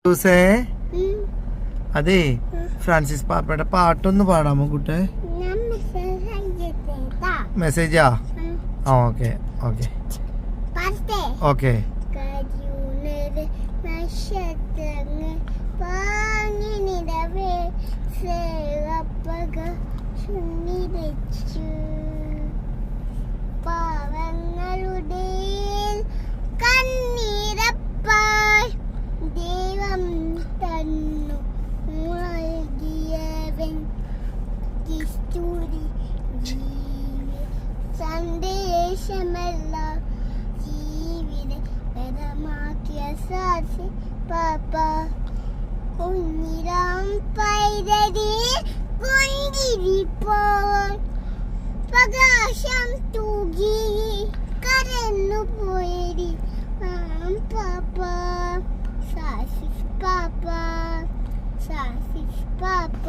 ദിവസേ അതെ ഫ്രാൻസിസ് പാപ്പയുടെ പാട്ടൊന്ന് പാടാമോ കുട്ടെ? മെസ്സേജാ? Okay okay okay. പാവങ്ങളുടെ കണ്ണീരപ്പായി ദൈവം തന്നു നൽകിയവൻ ക്രിസ്തുവിൻ സന്ദേശമല്ല ജീവിതമാക്കിയ സാക്ഷി പാപ്പ. കുഞ്ഞിരാം പൈതടി പുഞ്ചിരിപ്പോൾ പ്രകാശം തൂകി കരന്നു പോയടി പാപ്പ. സാക്ഷിസ് പാപ്പ, സാക്ഷിസ് പാപ്പ.